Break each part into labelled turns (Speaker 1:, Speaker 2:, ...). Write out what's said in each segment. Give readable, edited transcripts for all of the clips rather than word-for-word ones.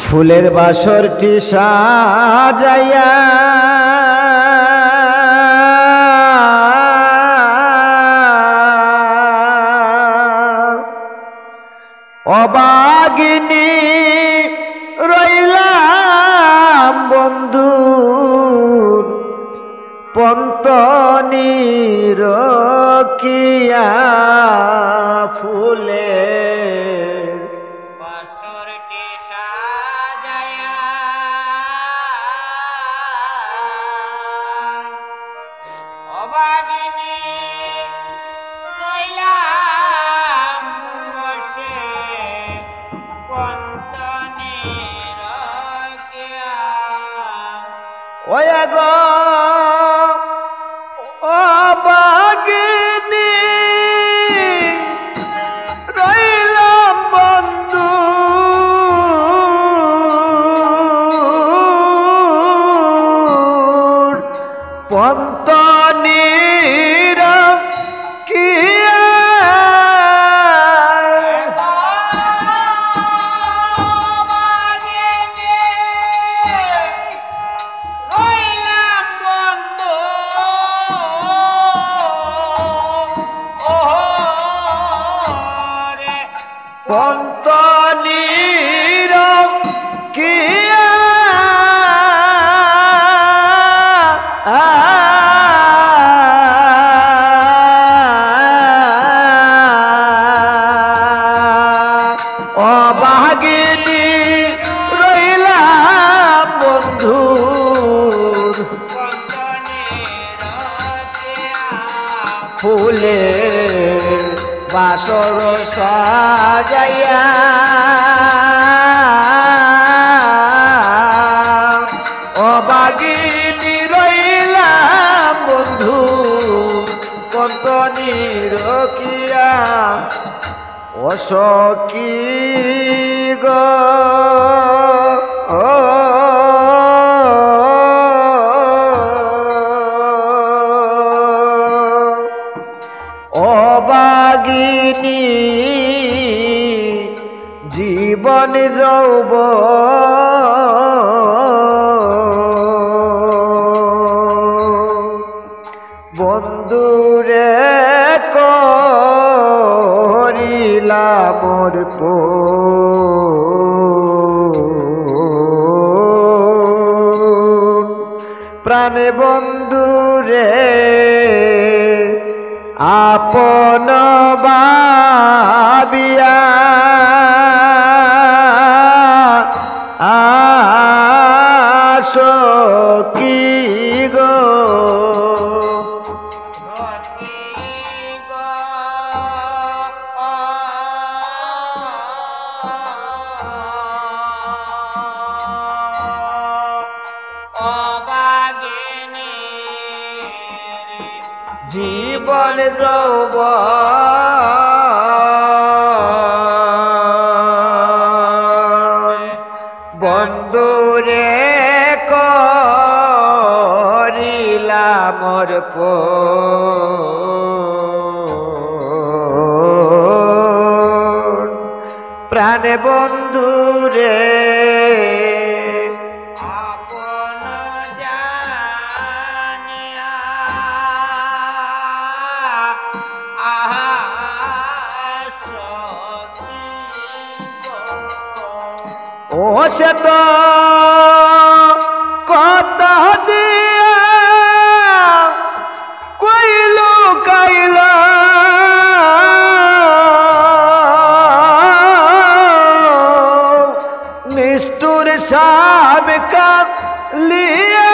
Speaker 1: ফুলের বাসরটি সাজাইয়া অবাগিনী রইলাম বন্ধুর পন্তনি রকিয়া ফুলে
Speaker 2: বাসরটি সাজায়া অবাগিনী রইলাম বসে পন্তনি রকিয়া
Speaker 1: ওয়া গো অবাগিনী রইলাম বন্ধু পন্তনি রকিয়া পন্তনি রকিয়া অবাগিনী রইলাম বন্ধুর ফুলে বাসর সাজাইয়া অবাগিনী রইলাম বন্ধু পন্তনি রকিয়া অসকি গো অবাগিনী জীবন যৌবন বন্ধুরে করিলাম মোর প্রাণে বন্ধুরে আপন ভাবিয়া সখী গো জীবন যৌবন বন্ধুরে করিলাম মোর প্রাণ বন্ধুরে ও সে তো কত দিয়া কইলো কাইল নিষ্ঠুর সাব কালিয়া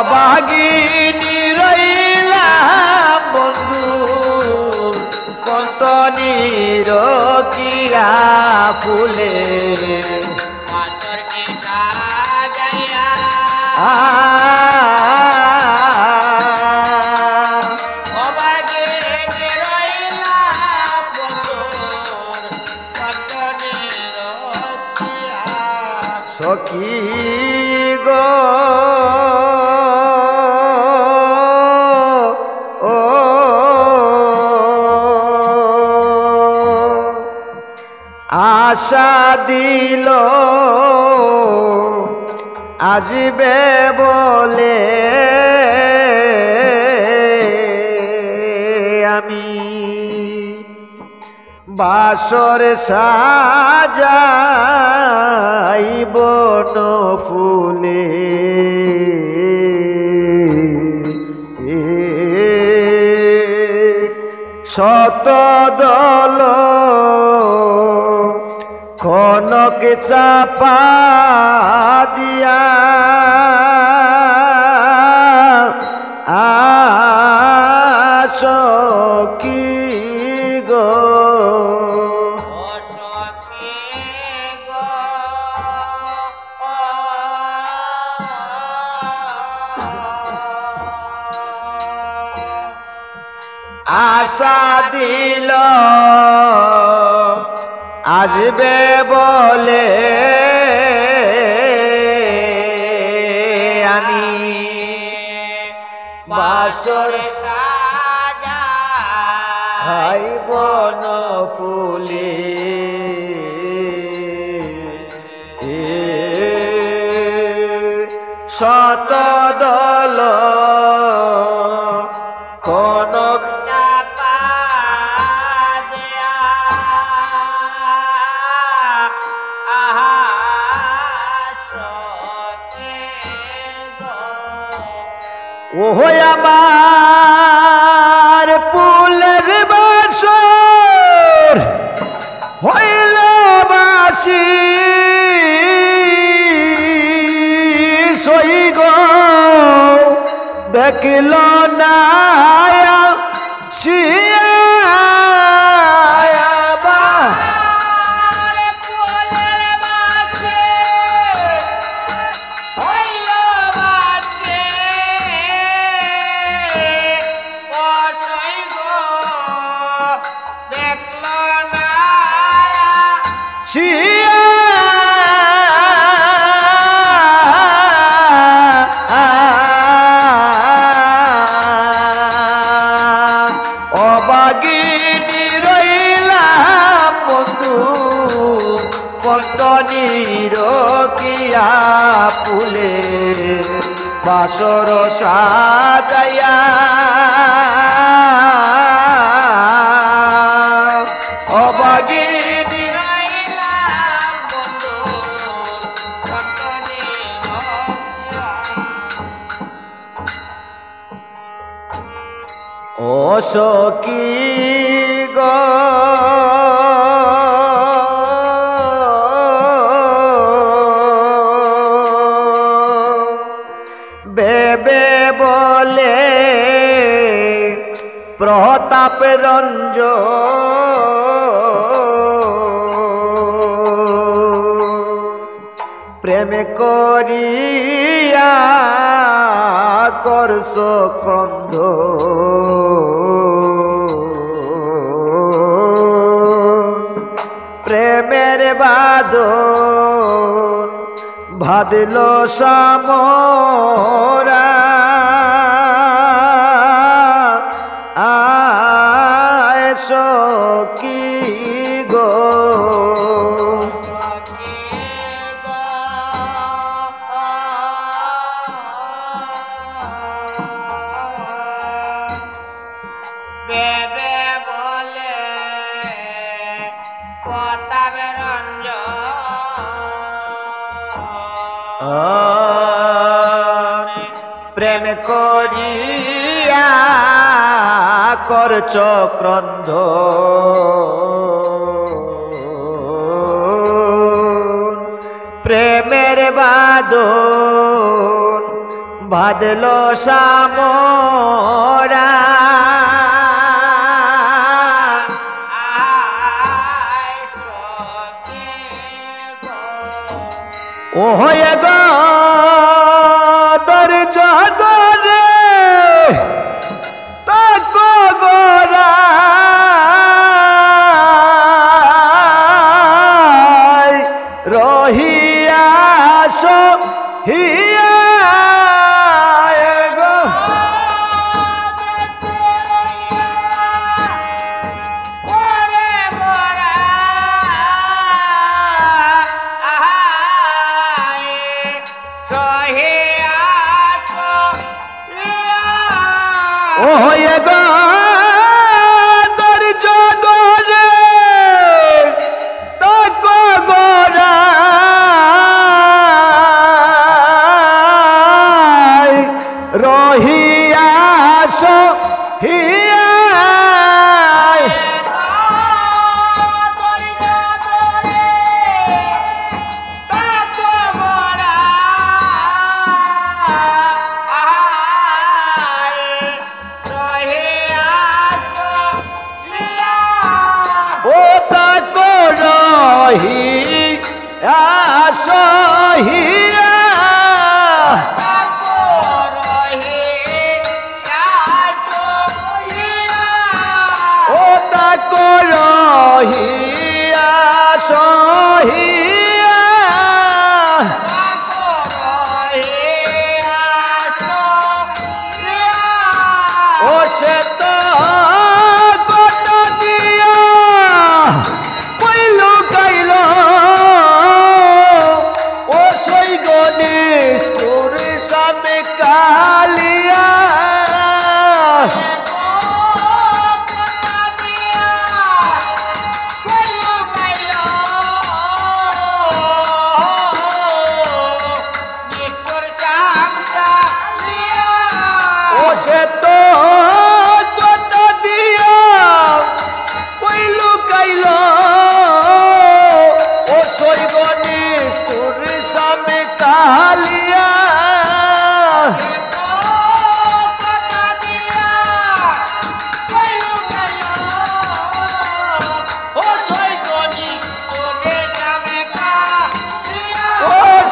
Speaker 1: অবাগিনী রইলাম বন্ধু পন্তনি রকিয়া ফুলে
Speaker 2: বাসরটি
Speaker 1: সখী গো ও আশা দিল আসবে বলে আমি বাসর সাজাই বন ফুলে শত দল কনক চাপা দিয়া সখী গো
Speaker 2: ও সখী গো
Speaker 1: আশা দিল আসবে বলে আমি বাসর হাই বন ফুলে শত দল কনক
Speaker 2: চাপা দেয়া আহা সখী গো
Speaker 1: ওহ আমার ফুলের বাসর হইল বাসি সই গো দেখিল না
Speaker 2: ফুলের বাসে হইল বাসে কতই গো দেখল না
Speaker 1: অবাগিনী রইলাম বন্ধু পন্তনির কিয়া ফুলে বাসর সাজাইয়া অবাগিনী
Speaker 2: রইলাম বন্ধু কতনি
Speaker 1: ও সখী গো বেবে বলে প্রতাপ রঞ্জ প্রেম করিয়া করস ক্রন্ধ প্রেমের বাদন ভাদল সামরা আয় সখী গো
Speaker 2: বেবে বলে প্রতাপে রঞ্জন
Speaker 1: প্রেম করিয়া করছ ক্রন্ধ প্রেমের বাদন বাদল সামরা
Speaker 2: আয় সখী গো
Speaker 1: ও হয়ে গো দর জগরে তাকো গোরা রহিয়া রহিয়া সহিয়া গো ও হয়ে গো ধৈর্য ধরে তাকো গোড়ায় রহিয়া সহিয়া ও তাকো রহিয়া সহিয়া ও তাকো রহিয়া সহিয়া ও সে তো কত দিয়া কইল গাইল ও সই গণেশ তোর সামনে কালিয়া ও সে তো কত দিয়া কইল গাইল ও সই গণেশ তোর সামনে কালিয়া ও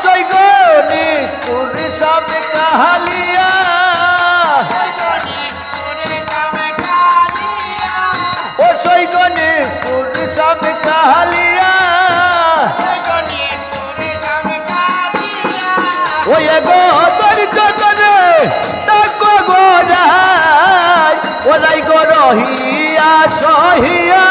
Speaker 1: সই গণেশ তোর সামনে কালিয়া ও সই গণেশ তোর সামনে কালিয়া ওই গো ধৈর্য ধরে তাকো গোড়ায় ওলাই গো রহিয়া সহিয়া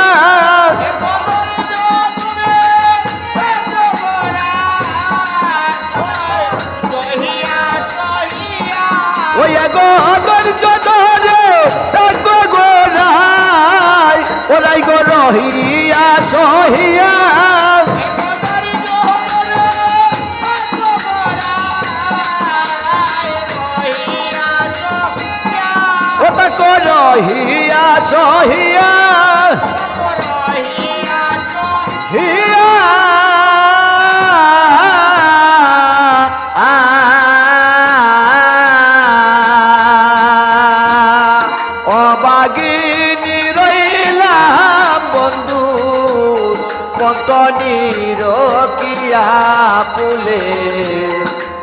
Speaker 1: ওই গো ধৈর্য ধরে তাকো গোড়ায় ওলাই গো রহিয়া সহিয়া ও তাকো রহিয়া সহিয়া হিয়া অবাগিনী রইলাম বন্ধু পন্তনির কিয়া ফুলে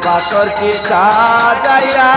Speaker 1: বাসর কি সাজাইয়া